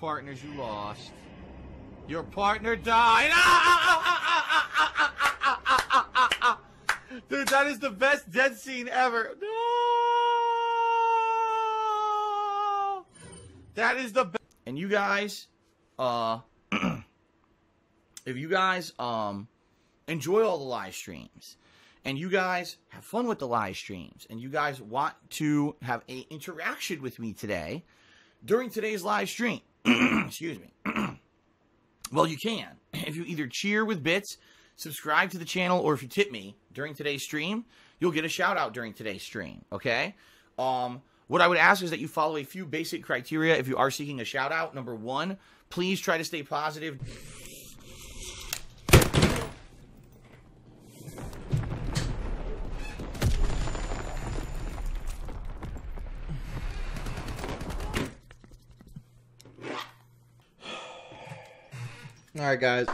partners you lost. Your partner died. Dude, that is the best dead scene ever. No! That is the best. And you guys, if you guys enjoy all the live streams, and you guys have fun with the live streams, and you guys want to have an interaction with me today during today's live stream, excuse me, well, you can. If you either cheer with bits, subscribe to the channel, or if you tip me during today's stream, you'll get a shout out during today's stream, okay? What I would ask is that you follow a few basic criteria if you are seeking a shout out. Number one, please try to stay positive. All right, guys.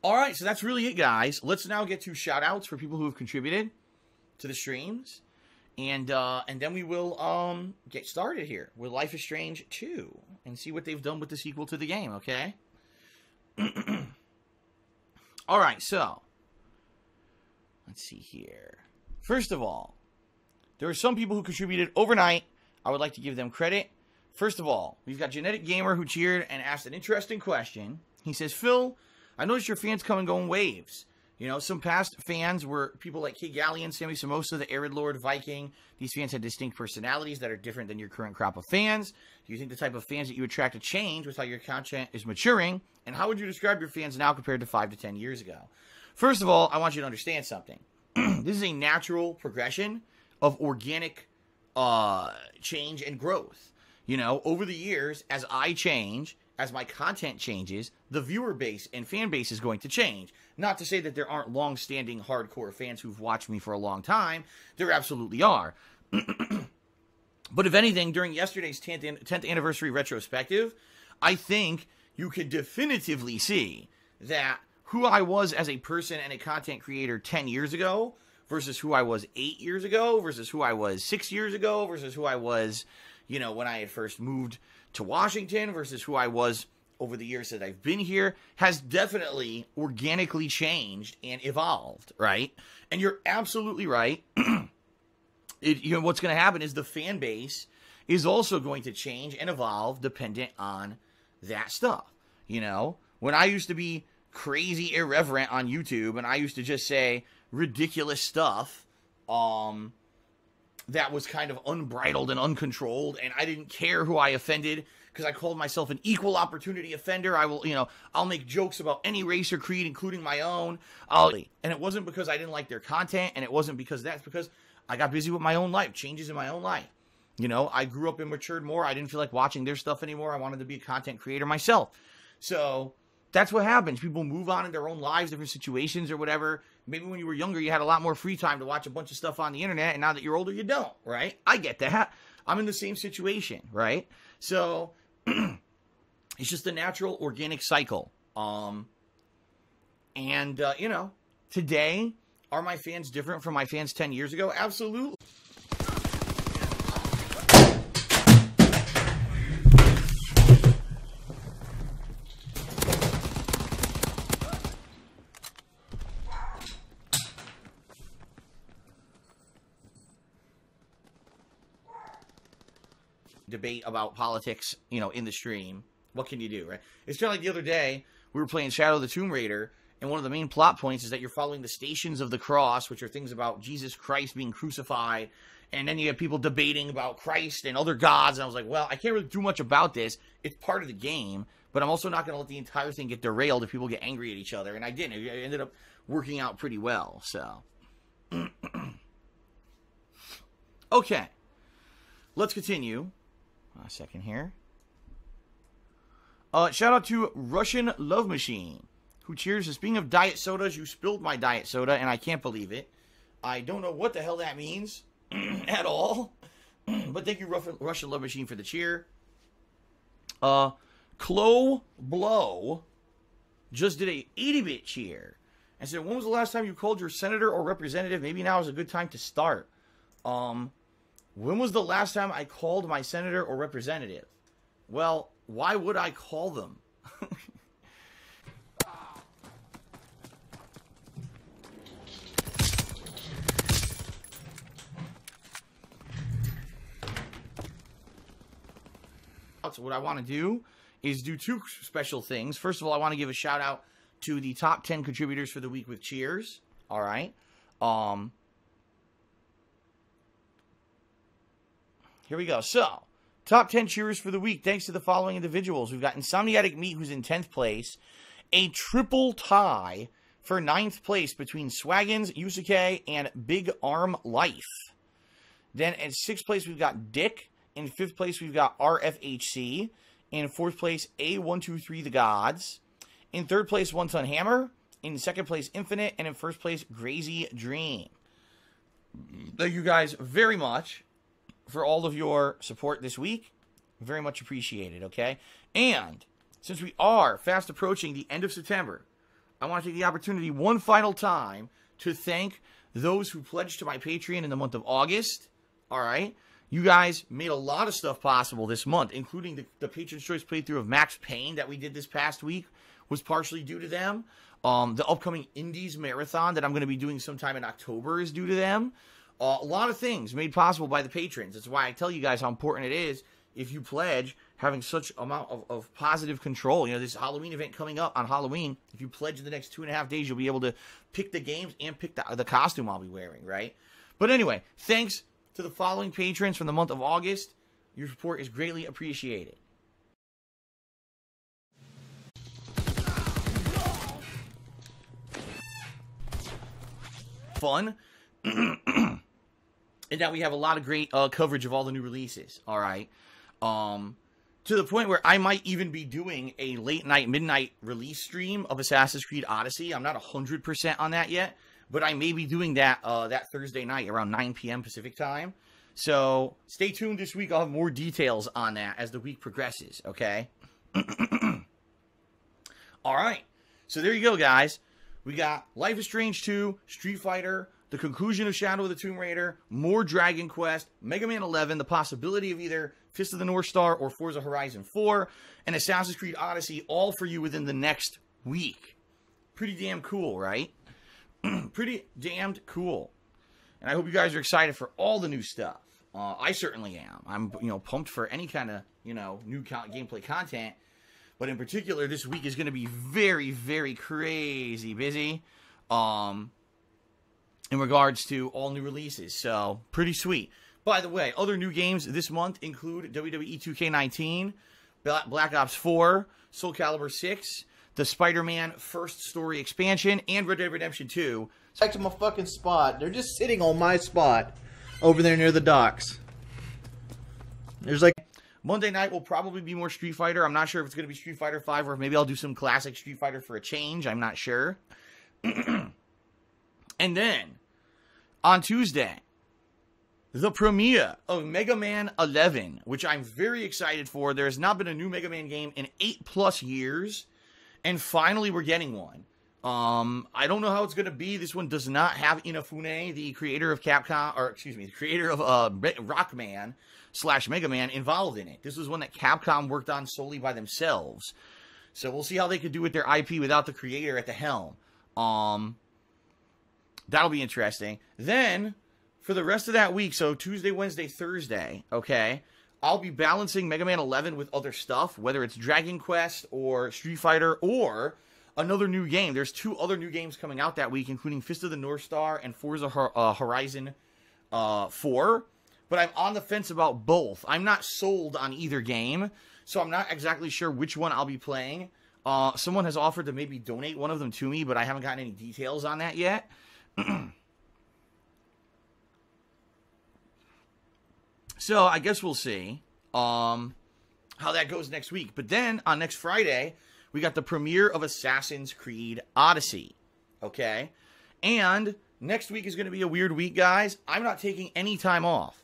All right, so that's really it, guys. Let's now get to shout-outs for people who have contributed to the streams. And then we will get started here with Life is Strange 2 and see what they've done with the sequel to the game, okay? All right, so let's see here. First of all, there are some people who contributed overnight. I would like to give them credit. First of all, we've got Genetic Gamer who cheered and asked an interesting question. He says, Phil, I noticed your fans come and go in waves. You know, some past fans were people like Kid Galleon, Sammy Samosa, the Arid Lord, Viking. These fans had distinct personalities that are different than your current crop of fans. Do you think the type of fans that you attract to change with how your content is maturing? And how would you describe your fans now compared to 5 to 10 years ago? First of all, I want you to understand something. This is a natural progression of organic change and growth. You know, over the years, as I change, as my content changes, the viewer base and fan base is going to change. Not to say that there aren't long-standing hardcore fans who've watched me for a long time. There absolutely are. But if anything, during yesterday's 10th anniversary retrospective, I think you could definitively see that who I was as a person and a content creator 10 years ago versus who I was 8 years ago versus who I was 6 years ago versus who I was, you know, when I had first moved to Washington versus who I was over the years that I've been here has definitely organically changed and evolved, right? And you're absolutely right. You know, what's going to happen is the fan base is also going to change and evolve dependent on that stuff. You know, when I used to be crazy irreverent on YouTube and I used to just say ridiculous stuff that was kind of unbridled and uncontrolled, and I didn't care who I offended because I called myself an equal opportunity offender. I will, you know, I'll make jokes about any race or creed, including my own. And it wasn't because I didn't like their content, and it wasn't because that's because I got busy with my own life, changes in my own life. You know, I grew up and matured more. I didn't feel like watching their stuff anymore. I wanted to be a content creator myself. So that's what happens. People move on in their own lives, different situations or whatever. Maybe when you were younger, you had a lot more free time to watch a bunch of stuff on the internet, and now that you're older, you don't, right? I get that. I'm in the same situation, right? So it's just a natural organic cycle. You know, today, are my fans different from my fans 10 years ago? Absolutely. Debate about politics, you know, in the stream. What can you do, right? It's kind of like the other day, we were playing Shadow of the Tomb Raider, and one of the main plot points is that you're following the Stations of the Cross, which are things about Jesus Christ being crucified, and then you have people debating about Christ and other gods, and I was like, well, I can't really do much about this. It's part of the game, but I'm also not going to let the entire thing get derailed if people get angry at each other, and I didn't. It ended up working out pretty well, so. Okay. Let's continue. A second here. Shout out to Russian Love Machine, who cheers. Speaking of diet sodas, you spilled my diet soda, and I can't believe it. I don't know what the hell that means at all. But thank you, Russian Love Machine, for the cheer. Clo Blow just did a 80-bit cheer and said, when was the last time you called your senator or representative? Maybe now is a good time to start. When was the last time I called my senator or representative? Well, why would I call them? So what I want to do is do two special things. First of all, I want to give a shout out to the top 10 contributors for the week with cheers. All right. Here we go. So, top 10 cheers for the week. Thanks to the following individuals. We've got Insomniatic Meat, who's in 10th place. A triple tie for 9th place between Swaggins, Yusuke, and Big Arm Life. Then at 6th place, we've got Dick. In 5th place, we've got RFHC. In 4th place, A123 The Gods. In 3rd place, One Ton Hammer. In 2nd place, Infinite. And in 1st place, Grazy Dream. Thank you guys very much for all of your support this week. Very much appreciated, okay? And since we are fast approaching the end of September, I want to take the opportunity one final time to thank those who pledged to my Patreon in the month of August. All right? You guys made a lot of stuff possible this month, including the Patron's Choice playthrough of Max Payne that we did this past week was partially due to them. The upcoming Indies Marathon that I'm going to be doing sometime in October is due to them. A lot of things made possible by the patrons. That's why I tell you guys how important it is if you pledge, having such amount of positive control. You know, this Halloween event coming up on Halloween, if you pledge in the next 2.5 days, you'll be able to pick the games and pick the costume I'll be wearing, right? But anyway, thanks to the following patrons from the month of August. Your support is greatly appreciated. Fun. And now we have a lot of great coverage of all the new releases. All right. To the point where I might even be doing a late night, midnight release stream of Assassin's Creed Odyssey. I'm not 100% on that yet, but I may be doing that that Thursday night around 9 p.m. Pacific time. So stay tuned this week. I'll have more details on that as the week progresses, okay? All right. So there you go, guys. We got Life is Strange 2, Street Fighter, the conclusion of Shadow of the Tomb Raider, more Dragon Quest, Mega Man 11, the possibility of either Fist of the North Star or Forza Horizon 4, and Assassin's Creed Odyssey, all for you within the next week. Pretty damn cool, right? Pretty damned cool. And I hope you guys are excited for all the new stuff. I certainly am. I'm, pumped for any kind of, new gameplay content. But in particular, this week is going to be very, very crazy busy. In regards to all new releases. So, pretty sweet. By the way, other new games this month include WWE 2K19, Black Ops 4, Soul Calibur 6, the Spider-Man First Story Expansion, and Red Dead Redemption 2. Back to my fucking spot. They're just sitting on my spot over there near the docks. There's like... Monday night will probably be more Street Fighter. I'm not sure if it's going to be Street Fighter 5 or if maybe I'll do some classic Street Fighter for a change. I'm not sure. And then, on Tuesday, the premiere of Mega Man 11, which I'm very excited for. There has not been a new Mega Man game in 8+ years, and finally we're getting one. I don't know how it's going to be. This one does not have Inafune, the creator of Capcom, or excuse me, the creator of Rockman / Mega Man, involved in it. This was one that Capcom worked on solely by themselves. So we'll see how they could do with their IP without the creator at the helm. That'll be interesting. Then, for the rest of that week, so Tuesday, Wednesday, Thursday, okay, I'll be balancing Mega Man 11 with other stuff, whether it's Dragon Quest or Street Fighter or another new game. There's 2 other new games coming out that week, including Fist of the North Star and Forza Horizon 4. But I'm on the fence about both. I'm not sold on either game, so I'm not exactly sure which one I'll be playing. Someone has offered to maybe donate one of them to me, but I haven't gotten any details on that yet. So I guess we'll see how that goes next week. But then on next Friday, we got the premiere of Assassin's Creed Odyssey. Okay? And next week is going to be a weird week, guys. I'm not taking any time off.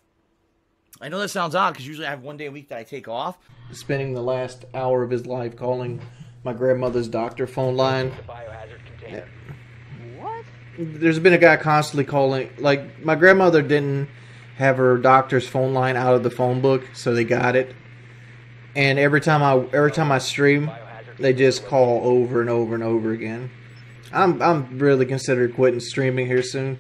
I know that sounds odd because usually I have one day a week that I take off. Spending the last hour of his life calling my grandmother's doctor phone line. The biohazard container. there's been a guy constantly calling. Like, my grandmother didn't have her doctor's phone line out of the phone book, so they got it. And every time I stream, they just call over and over and over again. I'm really considering quitting streaming here soon.